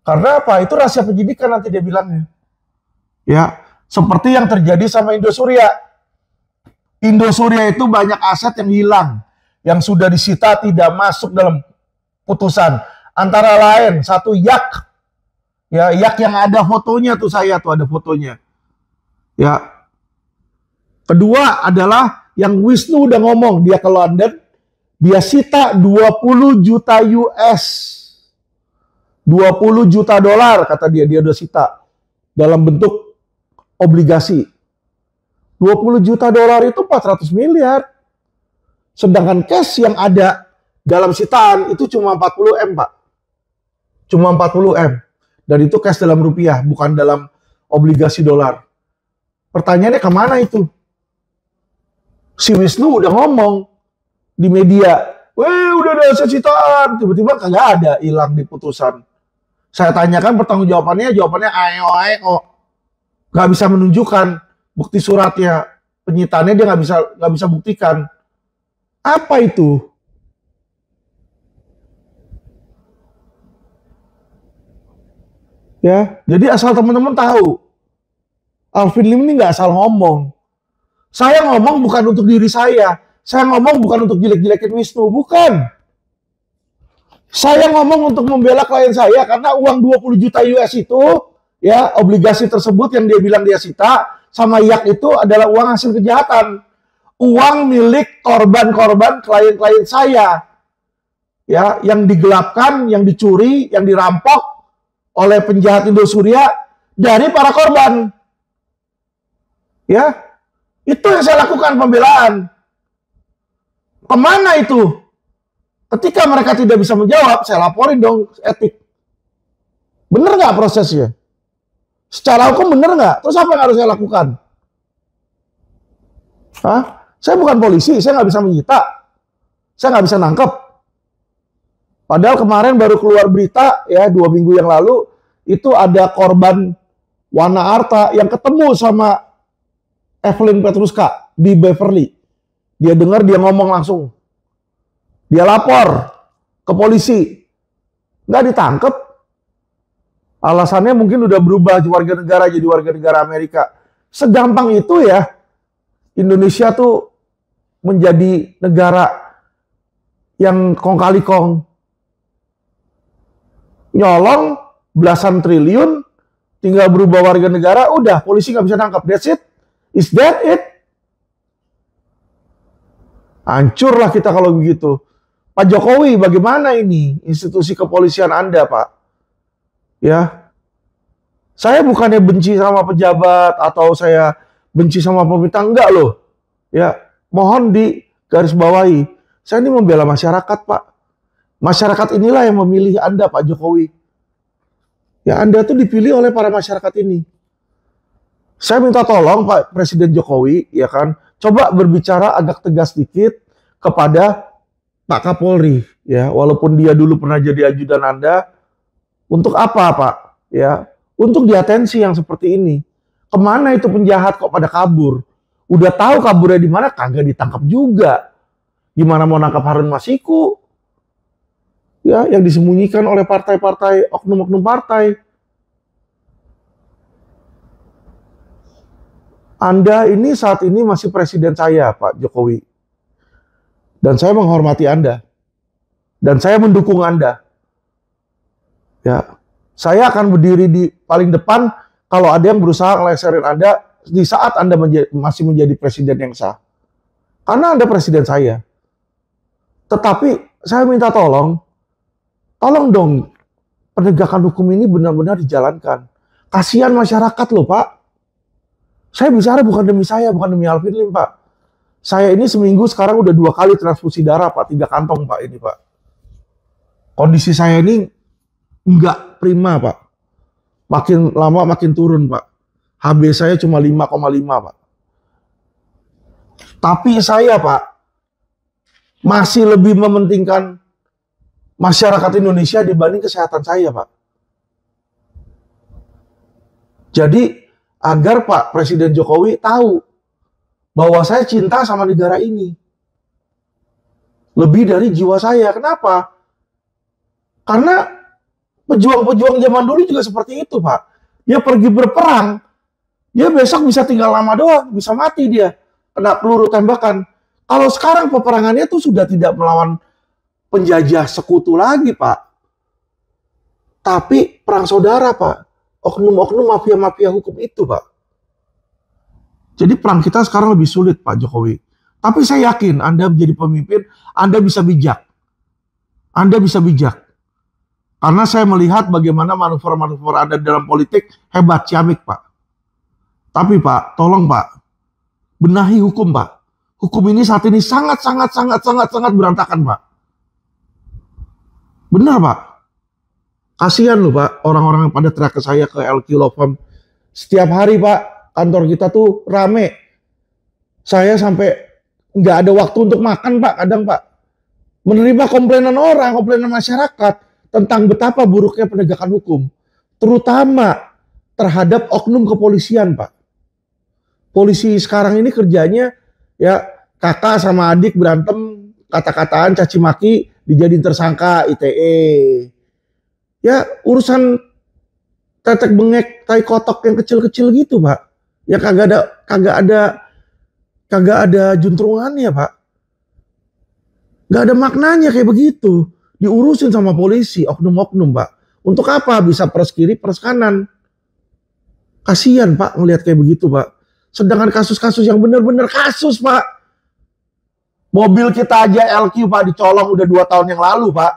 Karena apa? Itu rahasia penyidikan nanti dia bilangnya. Ya, seperti yang terjadi sama Indosuria. Indosuria itu banyak aset yang hilang, yang sudah disita tidak masuk dalam putusan. Antara lain satu yak, ya yak yang ada fotonya tuh, saya tuh ada fotonya. Ya. Kedua adalah yang Wisnu udah ngomong, dia ke London, dia sita 20 juta US. 20 juta dolar kata dia udah sita dalam bentuk obligasi. 20 juta dolar itu 400 miliar. Sedangkan cash yang ada dalam sitaan itu cuma 40 M, Pak. Cuma 40 M. Dan itu cash dalam rupiah, bukan dalam obligasi dolar. Pertanyaannya kemana itu? Si Wisnu udah ngomong di media, "Weh, udah ada aset sitaan." Tiba-tiba kagak ada, hilang di putusan. Saya tanyakan pertanggungjawabannya, jawabannya ayo. Nggak bisa menunjukkan bukti suratnya, penyitaannya dia nggak bisa buktikan. Apa itu? Ya, jadi asal teman-teman tahu, Alvin Lim ini nggak asal ngomong. Saya ngomong bukan untuk diri saya ngomong bukan untuk jelek-jelekin Wisnu, bukan. Saya ngomong untuk membela klien saya karena uang 20 juta US itu, ya, obligasi tersebut yang dia bilang dia sita, sama yak itu adalah uang hasil kejahatan. Uang milik korban-korban klien-klien saya. Ya, yang digelapkan, yang dicuri, yang dirampok oleh penjahat Indosuria dari para korban. Ya, itu yang saya lakukan pembelaan. Kemana itu? Ketika mereka tidak bisa menjawab, saya laporin dong etik. Bener nggak prosesnya? Secara hukum bener nggak? Terus apa yang harus saya lakukan? Hah? Saya bukan polisi, saya nggak bisa menyita. Saya nggak bisa nangkep. Padahal kemarin baru keluar berita, ya 2 minggu yang lalu, itu ada korban Wana Arta yang ketemu sama Evelyn Petruska di Beverly. Dia dengar, dia ngomong langsung. Dia lapor ke polisi. Nggak ditangkep. Alasannya mungkin udah berubah warga negara jadi warga negara Amerika. Segampang itu ya. Indonesia tuh menjadi negara yang kong kali kong. Nyolong belasan triliun, tinggal berubah warga negara, udah polisi nggak bisa nangkap. That's it. Is that it? Hancurlah kita kalau begitu. Pak Jokowi, bagaimana ini institusi kepolisian Anda, Pak? Ya, saya bukannya benci sama pejabat atau saya benci sama pemerintah, enggak loh. Ya, mohon digarisbawahi. Saya ini membela masyarakat, Pak. Masyarakat inilah yang memilih Anda, Pak Jokowi. Ya, Anda tuh dipilih oleh para masyarakat ini. Saya minta tolong Pak Presiden Jokowi, ya kan, coba berbicara agak tegas sedikit kepada Pak Kapolri, ya, walaupun dia dulu pernah jadi ajudan Anda, untuk apa, Pak? Ya, untuk diatensi yang seperti ini. Kemana itu penjahat kok pada kabur? Udah tahu kaburnya di mana, kagak ditangkap juga. Gimana mau nangkap Harun Masiku? Ya, yang disembunyikan oleh partai-partai, oknum-oknum partai. Anda ini saat ini masih presiden saya, Pak Jokowi. Dan saya menghormati Anda. Dan saya mendukung Anda. Ya, saya akan berdiri di paling depan kalau ada yang berusaha ngeleserin Anda di saat Anda masih menjadi presiden yang sah. Karena Anda presiden saya. Tetapi saya minta tolong dong penegakan hukum ini benar-benar dijalankan. Kasihan masyarakat loh, Pak. Saya bicara bukan demi saya, bukan demi Alvin Lim, Pak. Saya ini seminggu sekarang udah 2 kali transfusi darah, Pak. 3 kantong, Pak, ini, Pak. Kondisi saya ini nggak prima, Pak. Makin lama makin turun, Pak. HB saya cuma 5,5, Pak. Tapi saya, Pak, masih lebih mementingkan masyarakat Indonesia dibanding kesehatan saya, Pak. Jadi, agar Pak Presiden Jokowi tahu bahwa saya cinta sama negara ini. Lebih dari jiwa saya. Kenapa? Karena pejuang-pejuang zaman dulu juga seperti itu, Pak. Dia pergi berperang, dia besok bisa tinggal lama doang, bisa mati dia. Kena peluru tembakan. Kalau sekarang peperangannya itu sudah tidak melawan penjajah sekutu lagi, Pak. Tapi perang saudara, Pak. Oknum-oknum mafia-mafia hukum itu, Pak. Jadi perang kita sekarang lebih sulit, Pak Jokowi. Tapi saya yakin Anda menjadi pemimpin, Anda bisa bijak. Anda bisa bijak. Karena saya melihat bagaimana manuver-manuver Anda dalam politik hebat, ciamik, Pak. Tapi, Pak, tolong, Pak. Benahi hukum, Pak. Hukum ini saat ini sangat berantakan, Pak. Benar, Pak. Kasihan loh, Pak, orang-orang yang pada teriak ke saya ke LQ Law Firm. Setiap hari, Pak, kantor kita tuh rame. Saya sampai nggak ada waktu untuk makan, Pak, kadang, Pak. Menerima komplainan orang, komplainan masyarakat tentang betapa buruknya penegakan hukum. Terutama terhadap oknum kepolisian, Pak. Polisi sekarang ini kerjanya ya kakak sama adik berantem, kata-kataan, caci maki, dijadiin tersangka ITE. Ya urusan tetek bengek, tai kotok yang kecil-kecil gitu, Pak. Ya kagak ada juntrungannya, Pak. Gak ada maknanya kayak begitu. Diurusin sama polisi, oknum-oknum, Pak. Untuk apa? Bisa pers kiri, pers kanan. Kasihan, Pak, ngelihat kayak begitu, Pak. Sedangkan kasus-kasus yang benar-benar kasus, Pak. Mobil kita aja LQ, Pak, dicolong udah 2 tahun yang lalu, Pak.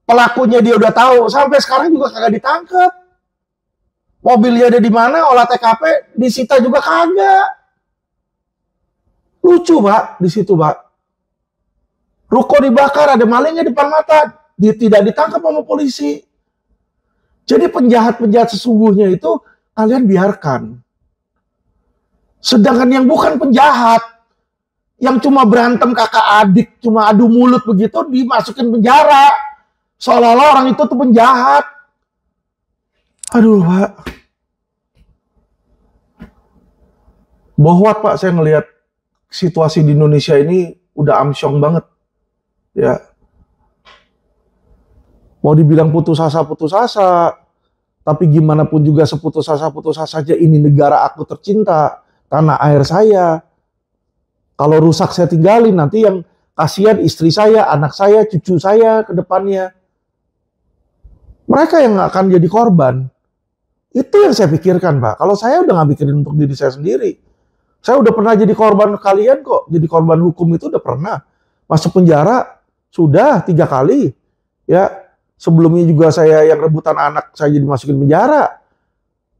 Pelakunya dia udah tahu, sampai sekarang juga kagak ditangkap. Mobilnya ada di mana, olah TKP, disita juga kagak. Lucu, Pak, di situ, Pak. Ruko dibakar, ada malingnya depan mata, dia tidak ditangkap sama polisi. Jadi penjahat-penjahat sesungguhnya itu kalian biarkan. Sedangkan yang bukan penjahat, yang cuma berantem kakak adik, cuma adu mulut begitu, dimasukin penjara. Seolah-olah orang itu tuh penjahat. Aduh, Pak. Bohwat, Pak, saya ngelihat situasi di Indonesia ini udah amsyong banget. Ya, mau dibilang putus asa, tapi gimana pun juga seputus asa saja ini negara aku tercinta, tanah air saya. Kalau rusak saya tinggalin, nanti yang kasihan istri saya, anak saya, cucu saya ke depannya. Mereka yang akan jadi korban. Itu yang saya pikirkan, Pak. Kalau saya udah nggak mikirin untuk diri saya sendiri. Saya udah pernah jadi korban kalian kok, jadi korban hukum itu udah pernah. Masuk penjara sudah 3 kali, ya. Sebelumnya juga saya yang rebutan anak saya jadi masukin penjara.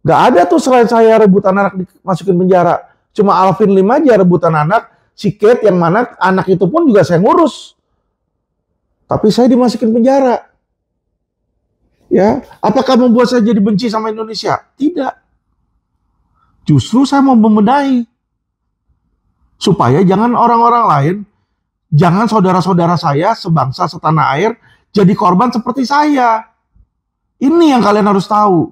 Gak ada tuh selain saya rebutan anak dimasukin penjara. Cuma Alvin Lim aja rebutan anak, si Kate yang mana anak itu pun juga saya ngurus. Tapi saya dimasukin penjara. Ya, apakah membuat saya jadi benci sama Indonesia? Tidak. Justru saya mau membenahi. Supaya jangan orang-orang lain, jangan saudara-saudara saya sebangsa setanah air jadi korban seperti saya. Ini yang kalian harus tahu.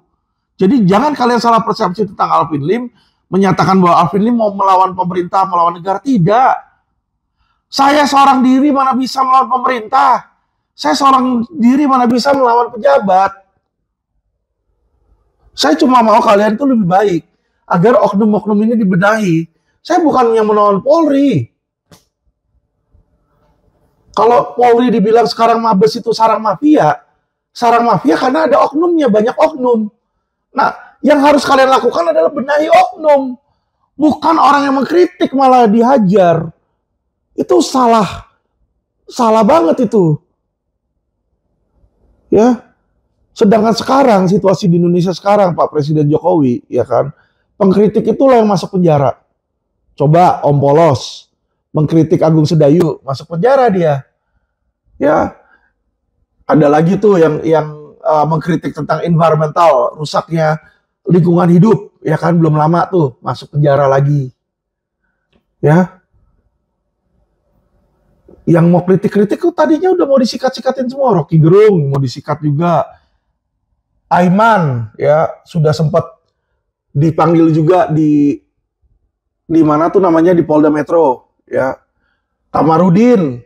Jadi jangan kalian salah persepsi tentang Alvin Lim, menyatakan bahwa Alvin Lim mau melawan pemerintah, melawan negara. Tidak. Saya seorang diri mana bisa melawan pemerintah. Saya seorang diri mana bisa melawan pejabat. Saya cuma mau kalian itu lebih baik. Agar oknum-oknum ini dibenahi. Saya bukan yang melawan Polri. Kalau Polri dibilang sekarang Mabes itu sarang mafia karena ada oknumnya, banyak oknum. Nah, yang harus kalian lakukan adalah benahi oknum. Bukan orang yang mengkritik malah dihajar. Itu salah. Salah banget itu. Ya. Sedangkan sekarang, situasi di Indonesia sekarang, Pak Presiden Jokowi, ya kan, pengkritik itulah yang masuk penjara. Coba Om Polos mengkritik Agung Sedayu, masuk penjara dia. Ya, ada lagi tuh yang mengkritik tentang environmental, rusaknya lingkungan hidup, ya kan, belum lama tuh masuk penjara lagi. Ya, yang mau kritik-kritik tuh tadinya udah mau disikat-sikatin semua. Rocky Gerung mau disikat juga. Aiman ya sudah sempat dipanggil juga di mana tuh namanya, di Polda Metro, ya. Kamarudin,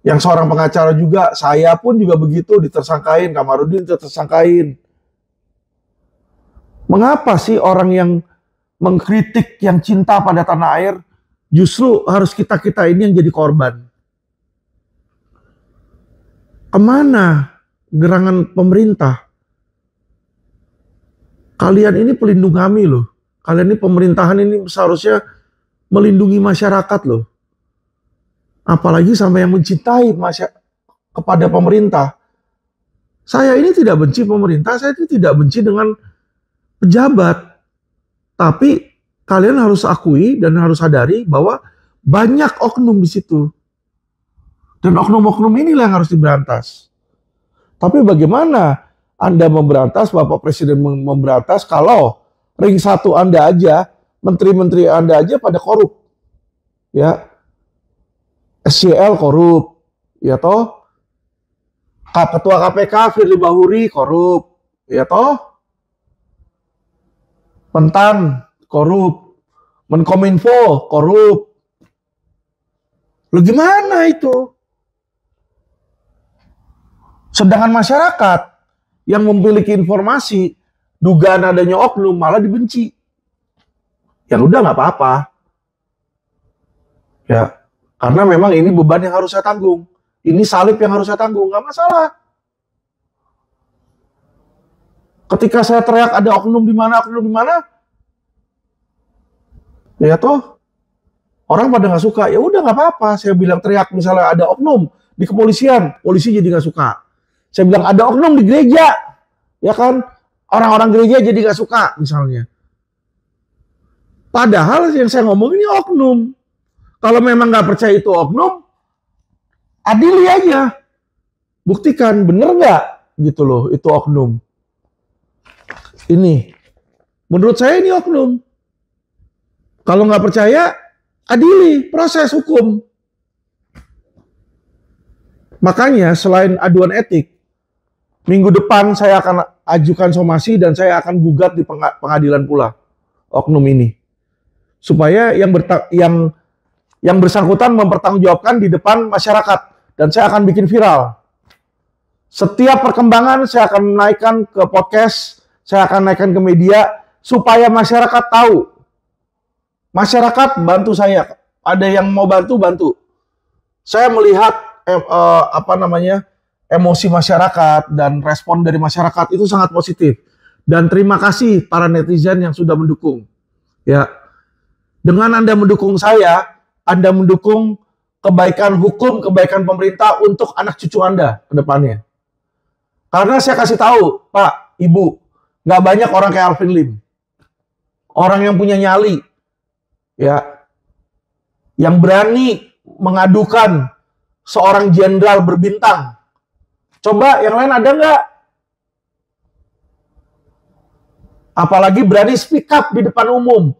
yang seorang pengacara juga, saya pun juga begitu ditersangkain, Kamarudin ditersangkain. Mengapa sih orang yang mengkritik yang cinta pada tanah air justru harus kita-kita ini yang jadi korban? Kemana gerangan pemerintah? Kalian ini pelindung kami loh. Kalian ini pemerintahan ini seharusnya melindungi masyarakat loh. Apalagi sampai yang mencintai kepada pemerintah. Saya ini tidak benci pemerintah, saya ini tidak benci dengan pejabat. Tapi kalian harus akui dan harus sadari bahwa banyak oknum di situ. Dan oknum-oknum inilah yang harus diberantas. Tapi bagaimana Anda memberantas, Bapak Presiden memberantas kalau ring satu Anda aja, menteri-menteri Anda aja pada korup. Ya. SCL korup, ya toh. Ketua KPK Firly Bahuri korup, ya toh. Mentan korup, Menkominfo korup. Lu gimana itu? Sedangkan masyarakat yang memiliki informasi dugaan adanya oknum malah dibenci. Ya udah nggak apa-apa. Ya. Karena memang ini beban yang harus saya tanggung. Ini salib yang harus saya tanggung, nggak masalah. Ketika saya teriak ada oknum di mana, ya toh orang pada nggak suka. Ya udah nggak apa-apa. Saya bilang teriak misalnya ada oknum di kepolisian, polisi jadi nggak suka. Saya bilang ada oknum di gereja, ya kan? Orang-orang gereja jadi nggak suka misalnya. Padahal yang saya ngomong ini oknum. Kalau memang nggak percaya itu oknum, adili aja. Buktikan, bener nggak gitu loh, itu oknum. Ini, menurut saya ini oknum. Kalau nggak percaya, adili, proses hukum. Makanya selain aduan etik, minggu depan saya akan ajukan somasi dan saya akan gugat di pengadilan pula oknum ini. Supaya yang bersangkutan mempertanggungjawabkan di depan masyarakat. Dan saya akan bikin viral. Setiap perkembangan saya akan naikkan ke podcast, saya akan naikkan ke media, supaya masyarakat tahu. Masyarakat bantu saya. Ada yang mau bantu. Saya melihat emosi masyarakat dan respon dari masyarakat itu sangat positif. Dan terima kasih para netizen yang sudah mendukung. Ya, dengan Anda mendukung saya, Anda mendukung kebaikan hukum, kebaikan pemerintah untuk anak cucu Anda ke depannya. Karena saya kasih tahu, Pak, Ibu, nggak banyak orang kayak Alvin Lim. Orang yang punya nyali, ya, yang berani mengadukan seorang jenderal berbintang. Coba yang lain ada nggak? Apalagi berani speak up di depan umum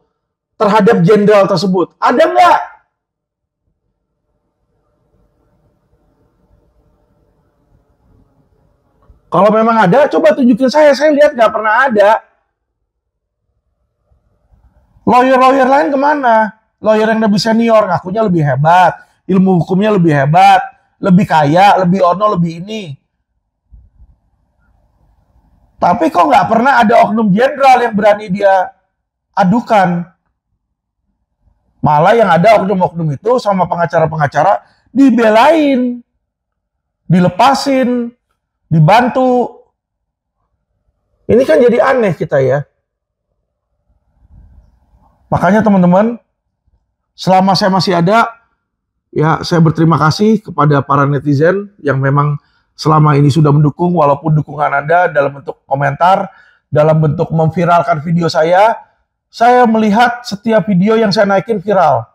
terhadap jenderal tersebut. Ada nggak? Kalau memang ada, coba tunjukin saya. Saya lihat nggak pernah ada. Lawyer-lawyer lain kemana? Lawyer yang lebih senior, ngakunya lebih hebat. Ilmu hukumnya lebih hebat. Lebih kaya, lebih lebih ini. Tapi kok nggak pernah ada oknum jenderal yang berani dia adukan. Malah yang ada oknum-oknum itu sama pengacara-pengacara dibelain, dilepasin, dibantu. Ini kan jadi aneh kita ya. Makanya teman-teman, selama saya masih ada, ya saya berterima kasih kepada para netizen yang memang selama ini sudah mendukung, walaupun dukungan Anda dalam bentuk komentar, dalam bentuk memviralkan video saya melihat setiap video yang saya naikin viral.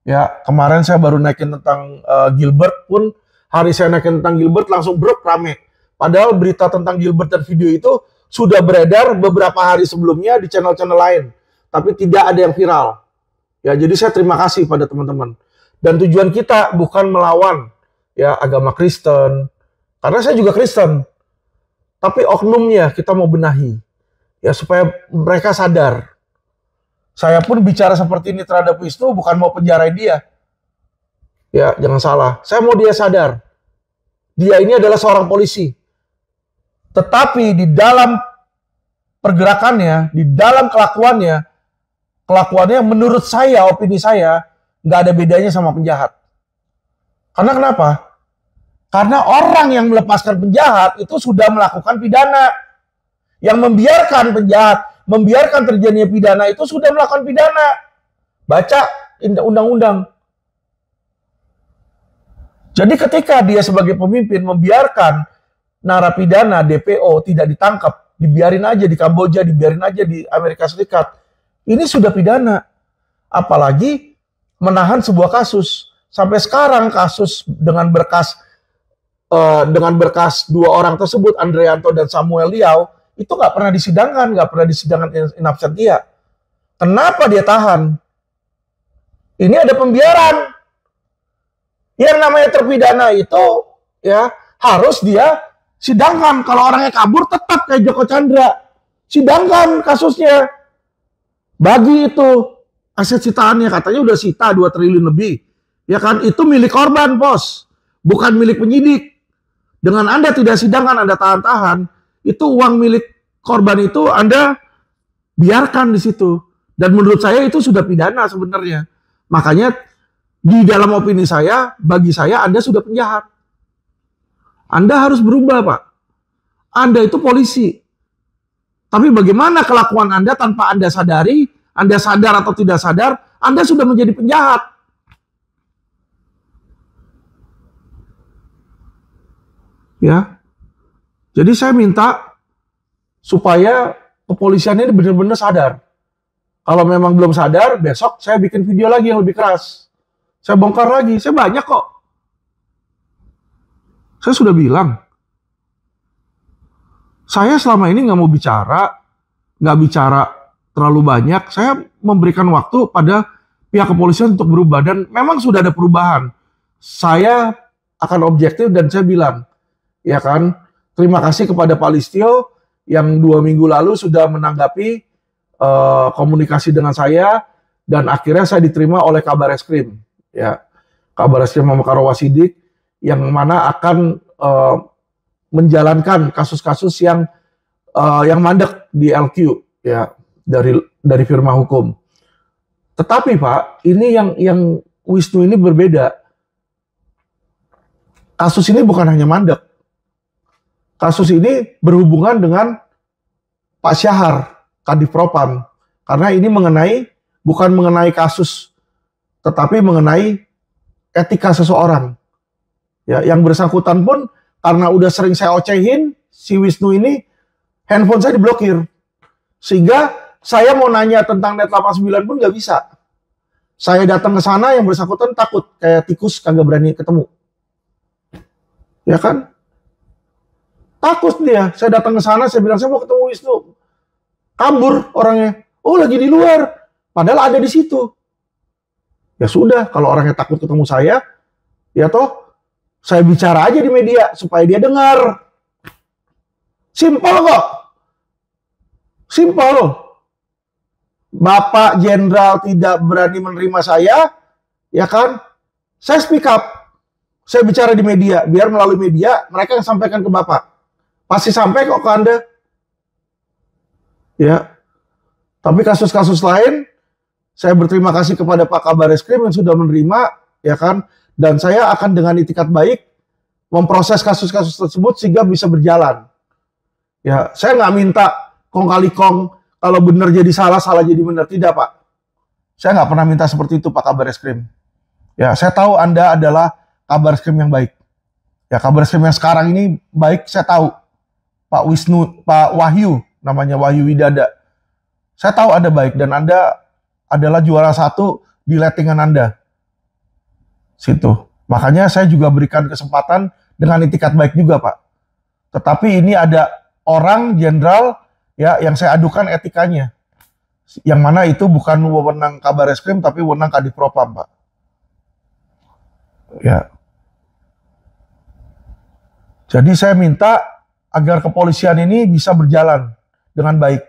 Ya, kemarin saya baru naikin tentang Gilbert pun, hari saya naikin tentang Gilbert langsung rame. Padahal berita tentang Gilbert dan video itu sudah beredar beberapa hari sebelumnya di channel-channel lain, tapi tidak ada yang viral. Ya, jadi saya terima kasih pada teman-teman. Dan tujuan kita bukan melawan ya agama Kristen, karena saya juga Kristen. Tapi oknumnya kita mau benahi. ya supaya mereka sadar. Saya pun bicara seperti ini terhadap Wisnu bukan mau penjarain dia. Ya, jangan salah. Saya mau dia sadar. Dia ini adalah seorang polisi. Tetapi di dalam pergerakannya, di dalam kelakuannya menurut saya, opini saya, nggak ada bedanya sama penjahat. Karena kenapa? Karena orang yang melepaskan penjahat itu sudah melakukan pidana. Yang membiarkan penjahat, membiarkan terjadinya pidana itu sudah melakukan pidana. Baca undang-undang. Jadi ketika dia sebagai pemimpin membiarkan narapidana DPO tidak ditangkap, dibiarin aja di Kamboja, dibiarin aja di Amerika Serikat, ini sudah pidana. Apalagi menahan sebuah kasus. Sampai sekarang kasus dengan berkas dua orang tersebut, Andrianto dan Samuel Liao, itu nggak pernah disidangkan in absentia. Kenapa dia tahan? Ini ada pembiaran. Yang namanya terpidana itu ya harus dia sidangkan. Kalau orangnya kabur tetap kayak Joko Chandra. Sidangkan kasusnya. Bagi itu aset sitaannya, katanya udah sita 2 triliun lebih. Ya kan, itu milik korban, bos. Bukan milik penyidik. Dengan Anda tidak sidangkan, Anda tahan-tahan, itu uang milik korban itu Anda biarkan di situ. Dan menurut saya itu sudah pidana sebenarnya. Makanya di dalam opini saya, bagi saya Anda sudah penjahat. Anda harus berubah, Pak. Anda itu polisi. Tapi bagaimana kelakuan Anda tanpa Anda sadari, Anda sadar atau tidak sadar, Anda sudah menjadi penjahat. Ya. Jadi saya minta supaya kepolisian ini benar-benar sadar. Kalau memang belum sadar, besok saya bikin video lagi yang lebih keras. Saya bongkar lagi, saya banyak kok. Saya sudah bilang, saya selama ini nggak bicara terlalu banyak. Saya memberikan waktu pada pihak kepolisian untuk berubah. Dan memang sudah ada perubahan. Saya akan objektif dan saya bilang, ya kan, terima kasih kepada Pak Listio yang 2 minggu lalu sudah menanggapi komunikasi dengan saya dan akhirnya saya diterima oleh Kabar Eskrim, ya, Kabar Eskrim Mamakarwa Sidik yang mana akan menjalankan kasus-kasus yang mandek di LQ, ya, dari firma hukum. Tetapi Pak, ini yang Wisnu ini berbeda. Kasus ini bukan hanya mandek. Kasus ini berhubungan dengan Pak Syahar, Kadif Propam. Karena ini bukan mengenai kasus, tetapi mengenai etika seseorang. Ya, yang bersangkutan pun, karena udah sering saya ocehin, si Wisnu ini, handphone saya diblokir. Sehingga saya mau nanya tentang Net 89 pun nggak bisa. Saya datang ke sana, yang bersangkutan takut, kayak tikus kagak berani ketemu. Ya kan? Takut dia. Saya datang ke sana, saya bilang, saya mau ketemu Wisnu. Kabur orangnya. Oh, lagi di luar. Padahal ada di situ. Ya sudah, kalau orangnya takut ketemu saya, ya toh, saya bicara aja di media, supaya dia dengar. Simpel kok. Simpel. Bapak Jenderal tidak berani menerima saya, ya kan? Saya speak up. Saya bicara di media, biar melalui media, mereka yang sampaikan ke Bapak. Pasti sampai kok ke Anda. Ya. Tapi kasus-kasus lain, saya berterima kasih kepada Pak Kabar Eskrim yang sudah menerima, ya kan? Dan saya akan dengan itikat baik memproses kasus-kasus tersebut sehingga bisa berjalan. Ya, saya nggak minta kong kali kong, kalau benar jadi salah, salah jadi benar. Tidak, Pak. Saya nggak pernah minta seperti itu, Pak Kabar Eskrim. Ya, saya tahu Anda adalah Kabar Eskrim yang baik. Ya, Kabar Eskrim yang sekarang ini baik, saya tahu. Pak Wahyu, namanya Wahyu Widada. Saya tahu Anda baik dan Anda adalah juara 1 di lettingan Anda. Situ. Makanya saya juga berikan kesempatan dengan itikat baik juga, Pak. Tetapi ini ada orang jenderal ya yang saya adukan etikanya. Yang mana itu bukan wewenang Kabar Eskrim tapi wewenang Kadif Propam, Pak. Ya. Jadi saya minta agar kepolisian ini bisa berjalan dengan baik.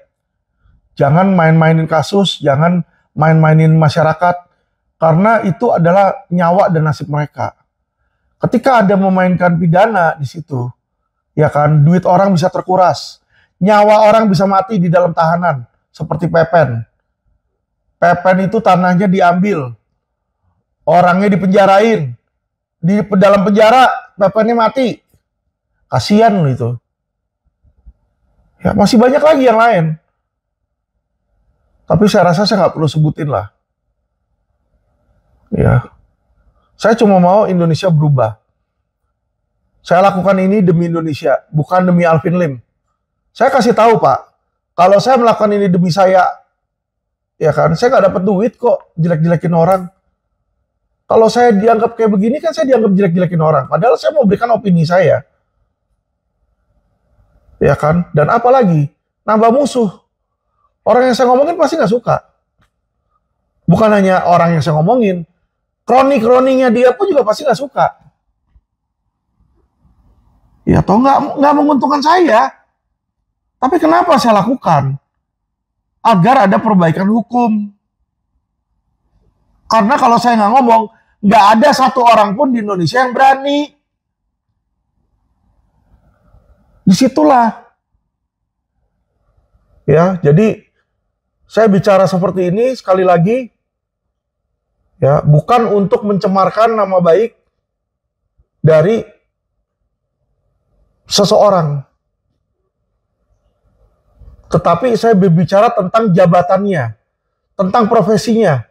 Jangan main-mainin kasus, jangan main-mainin masyarakat, karena itu adalah nyawa dan nasib mereka. Ketika ada memainkan pidana di situ, ya kan, duit orang bisa terkuras, nyawa orang bisa mati di dalam tahanan, seperti Pepen. Pepen itu tanahnya diambil, orangnya dipenjarain, di dalam penjara Pepennya mati. Kasian loh itu. Ya, masih banyak lagi yang lain. Tapi saya rasa saya nggak perlu sebutin lah. Ya, saya cuma mau Indonesia berubah. Saya lakukan ini demi Indonesia, bukan demi Alvin Lim. Saya kasih tahu Pak, kalau saya melakukan ini demi saya, ya kan, saya nggak dapat duit kok jelek-jelekin orang. Kalau saya dianggap kayak begini kan saya dianggap jelek-jelekin orang. Padahal saya mau berikan opini saya. Ya kan, dan apalagi nambah musuh. Orang yang saya ngomongin pasti nggak suka. Bukan hanya orang yang saya ngomongin, kroni-kroninya dia pun juga pasti nggak suka. Ya toh nggak menguntungkan saya. Tapi kenapa saya lakukan? Agar ada perbaikan hukum. Karena kalau saya nggak ngomong, nggak ada satu orang pun di Indonesia yang berani. Disitulah. Ya, jadi saya bicara seperti ini sekali lagi, ya, bukan untuk mencemarkan nama baik dari seseorang. Tetapi saya berbicara tentang jabatannya, tentang profesinya.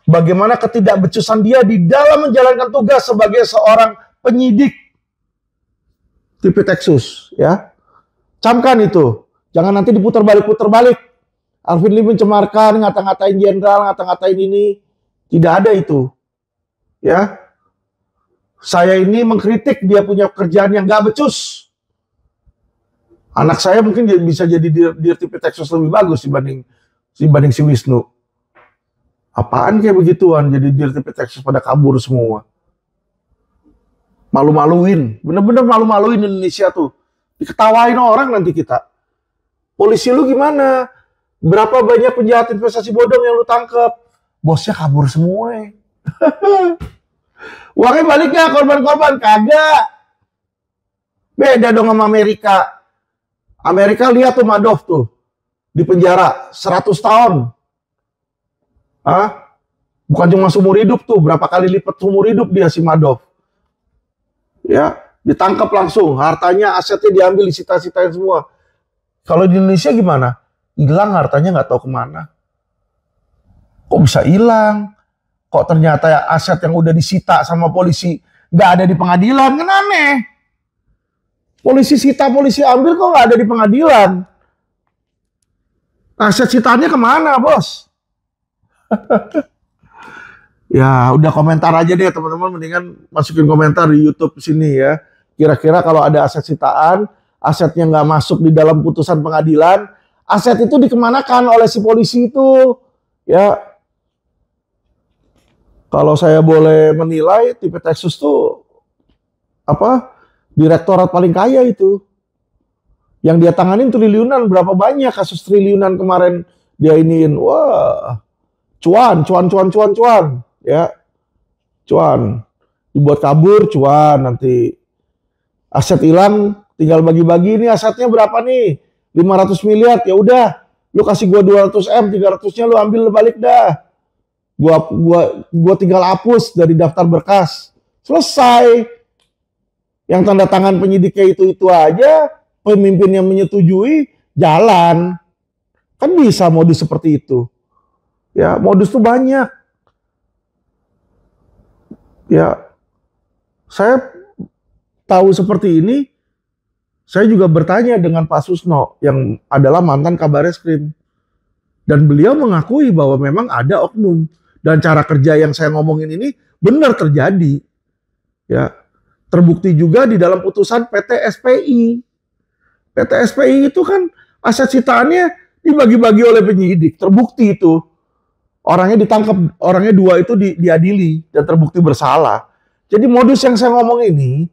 Bagaimana ketidakbecusan dia di dalam menjalankan tugas sebagai seorang penyidik TV Texas, ya. Camkan itu. Jangan nanti diputar balik. Alvin Lim mencemarkan, ngata-ngatain jenderal, ngata-ngatain ini. Tidak ada itu. Ya. Saya ini mengkritik dia punya kerjaan yang gak becus. Anak saya mungkin bisa jadi dir TV Texas lebih bagus dibanding si Wisnu. Apaan kayak begituan, jadi dir TV Texas pada kabur semua. Malu-maluin, bener-bener malu-maluin Indonesia tuh. Diketawain orang nanti kita. Polisi lu gimana? Berapa banyak penjahat investasi bodong yang lu tangkep? Bosnya kabur semua. Uangnya balik gak korban-korban? Kagak. Beda dong sama Amerika. Amerika lihat tuh Madoff tuh. Di penjara 100 tahun. Hah? Bukan cuma seumur hidup tuh. Berapa kali lipat seumur hidup dia si Madoff. Ya, ditangkap langsung. Hartanya, asetnya diambil, disita-sitain semua. Kalau di Indonesia gimana? Hilang hartanya nggak tahu kemana. Kok bisa hilang? Kok ternyata aset yang udah disita sama polisi nggak ada di pengadilan? Kan aneh. Polisi sita, polisi ambil kok nggak ada di pengadilan? Aset sitaannya kemana, bos? Ya udah komentar aja deh teman-teman. Mendingan masukin komentar di YouTube sini ya. Kira-kira kalau ada aset sitaan, asetnya nggak masuk di dalam putusan pengadilan, aset itu dikemanakan oleh si polisi itu, ya. Kalau saya boleh menilai, TV Texas tuh direktorat paling kaya itu. Yang dia tanganin triliunan, berapa banyak kasus triliunan kemarin dia iniin. Wah, cuan, ya. Cuan. Dibuat kabur, cuan, nanti aset hilang, tinggal bagi-bagi. Ini asetnya berapa nih? 500 miliar, ya udah, lu kasih gua 200 M, 300-nya lu ambil balik dah. Gua tinggal hapus dari daftar berkas. Selesai. Yang tanda tangan penyidiknya itu aja, pemimpin yang menyetujui, jalan. Kan bisa modus seperti itu. Ya, modus tuh banyak. Ya, saya tahu seperti ini. Saya juga bertanya dengan Pak Susno yang adalah mantan Kabareskrim. Dan beliau mengakui bahwa memang ada oknum. Dan cara kerja yang saya ngomongin ini benar terjadi. Ya, terbukti juga di dalam putusan PT SPI. PT SPI itu kan aset sitaannya dibagi-bagi oleh penyidik. Terbukti itu. Orangnya ditangkap, orangnya 2 itu diadili dan terbukti bersalah. Jadi modus yang saya ngomong ini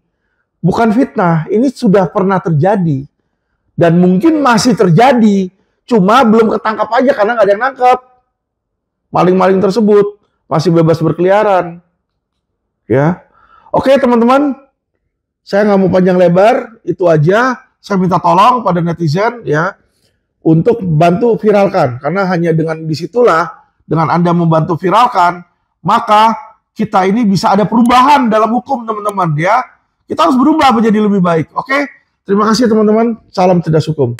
bukan fitnah, ini sudah pernah terjadi. Dan mungkin masih terjadi Cuma belum ketangkap aja karena nggak ada yang nangkap. Maling-maling tersebut masih bebas berkeliaran. Ya, oke teman-teman, saya nggak mau panjang lebar, itu aja. Saya minta tolong pada netizen ya untuk bantu viralkan, karena hanya dengan disitulah, dengan Anda membantu viralkan, maka kita ini bisa ada perubahan dalam hukum teman-teman ya. Kita harus berubah menjadi lebih baik. Oke, terima kasih teman-teman. Salam cerdas hukum.